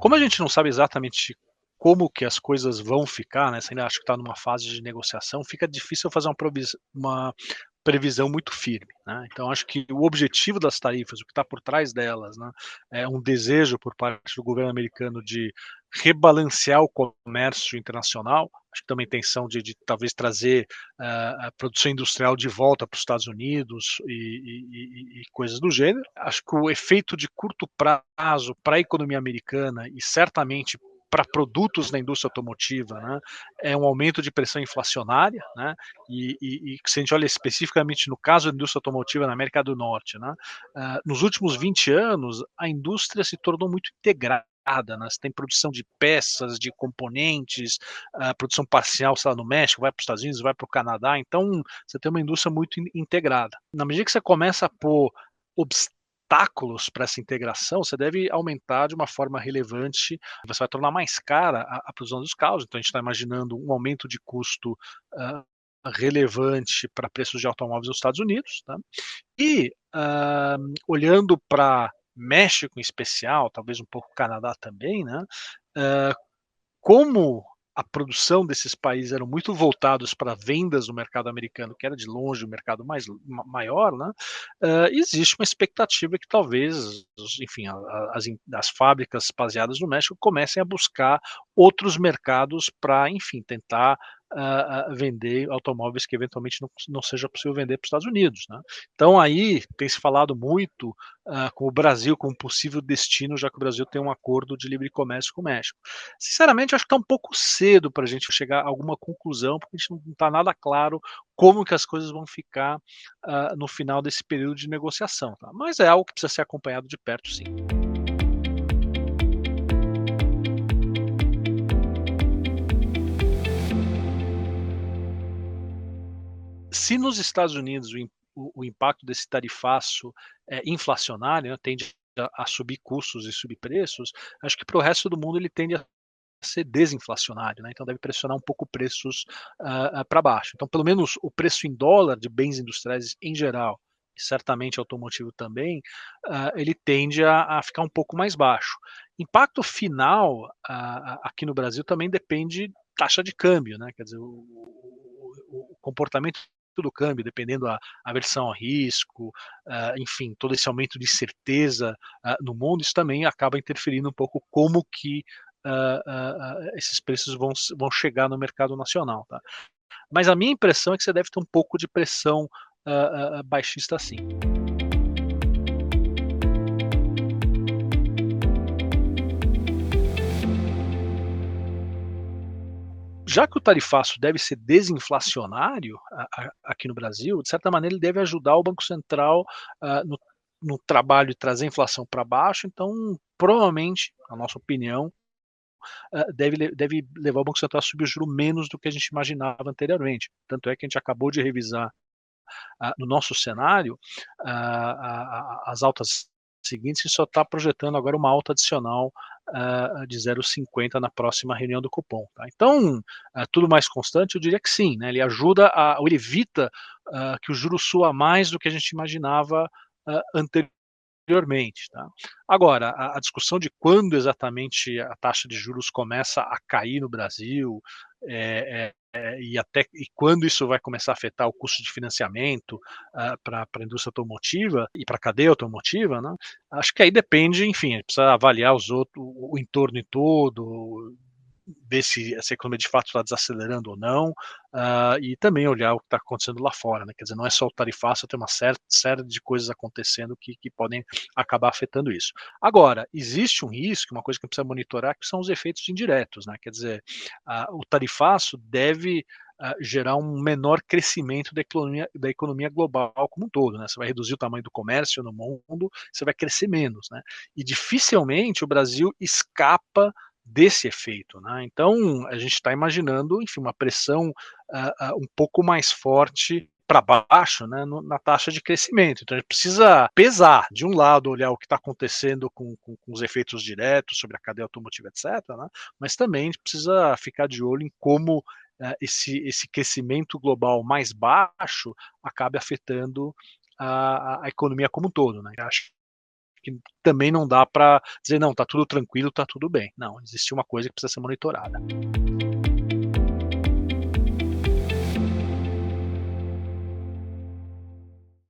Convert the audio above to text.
Como a gente não sabe exatamente como que as coisas vão ficar, né, você ainda acha que está numa fase de negociação, fica difícil fazer uma previsão muito firme, né. Então acho que o objetivo das tarifas, o que está por trás delas, né, é um desejo por parte do governo americano de rebalancear o comércio internacional, acho que também tem intenção de talvez trazer, a produção industrial de volta para os Estados Unidos e coisas do gênero. Acho que o efeito de curto prazo para a economia americana e certamente para produtos na indústria automotiva, né, é um aumento de pressão inflacionária, né, e se a gente olha especificamente no caso da indústria automotiva na América do Norte, né, nos últimos 20 anos a indústria se tornou muito integrada, né, você tem produção de peças, de componentes, produção parcial, sei lá, no México, vai para os Estados Unidos, vai para o Canadá, então você tem uma indústria muito integrada. Na medida que você começa a pôr obstáculos para essa integração, você deve aumentar de uma forma relevante, você vai tornar mais cara a produção dos carros, então a gente está imaginando um aumento de custo ah, relevante para preços de automóveis nos Estados Unidos, tá? E olhando para México em especial, talvez um pouco Canadá também, né? ah, Como a produção desses países eram muito voltados para vendas no mercado americano, que era de longe o mercado mais maior, né, existe uma expectativa que talvez, enfim, as fábricas baseadas no México comecem a buscar outros mercados para, enfim, tentar vender automóveis que eventualmente não seja possível vender para os Estados Unidos, né. Então aí tem se falado muito com o Brasil como possível destino, já que o Brasil tem um acordo de livre comércio com o México. Sinceramente, acho que está um pouco cedo para a gente chegar a alguma conclusão, porque a gente não está nada claro como que as coisas vão ficar no final desse período de negociação. Tá? Mas é algo que precisa ser acompanhado de perto, sim. Se nos Estados Unidos o impacto desse tarifaço inflacionário, né, tende a subir custos e subir preços, acho que para o resto do mundo ele tende a ser desinflacionário, né, então deve pressionar um pouco preços para baixo. Então, pelo menos o preço em dólar de bens industriais em geral, e certamente automotivo também, ele tende a ficar um pouco mais baixo. Impacto final aqui no Brasil também depende taxa de câmbio, né? Quer dizer, o comportamento do câmbio, dependendo a versão a risco, enfim, todo esse aumento de certeza no mundo, isso também acaba interferindo um pouco como que esses preços vão chegar no mercado nacional, tá? Mas a minha impressão é que você deve ter um pouco de pressão baixista sim. Já que o tarifaço deve ser desinflacionário aqui no Brasil, de certa maneira ele deve ajudar o Banco Central no trabalho de trazer a inflação para baixo, então provavelmente, na nossa opinião, deve levar o Banco Central a subir o juro menos do que a gente imaginava anteriormente. Tanto é que a gente acabou de revisar no nosso cenário, as altas seguintes, e só está projetando agora uma alta adicional de 0,50 na próxima reunião do cupom. Tá? Então, tudo mais constante, eu diria que sim, né? Ele ajuda, ou ele evita que o juro suba mais do que a gente imaginava anteriormente. Tá? Agora, a discussão de quando exatamente a taxa de juros começa a cair no Brasil, e quando isso vai começar a afetar o custo de financiamento para a indústria automotiva e para a cadeia automotiva, né? Acho que aí depende, enfim, a gente precisa avaliar o entorno todo, ver se essa economia de fato está desacelerando ou não, e também olhar o que está acontecendo lá fora, né? Quer dizer, não é só o tarifaço, tem uma série de coisas acontecendo que podem acabar afetando isso. Agora, existe um risco, uma coisa que precisa monitorar, que são os efeitos indiretos, né? Quer dizer, o tarifaço deve gerar um menor crescimento da economia global como um todo, né? Você vai reduzir o tamanho do comércio no mundo, você vai crescer menos, né? E dificilmente o Brasil escapa desse efeito, né? Então a gente está imaginando, enfim, uma pressão um pouco mais forte para baixo, né, na taxa de crescimento. Então a gente precisa pesar, de um lado, olhar o que está acontecendo com os efeitos diretos sobre a cadeia automotiva, etc., né, mas também a gente precisa ficar de olho em como esse crescimento global mais baixo acabe afetando a economia como um todo. Né? Acho que também não dá para dizer: "Não, está tudo tranquilo, está tudo bem". Não, existe uma coisa que precisa ser monitorada.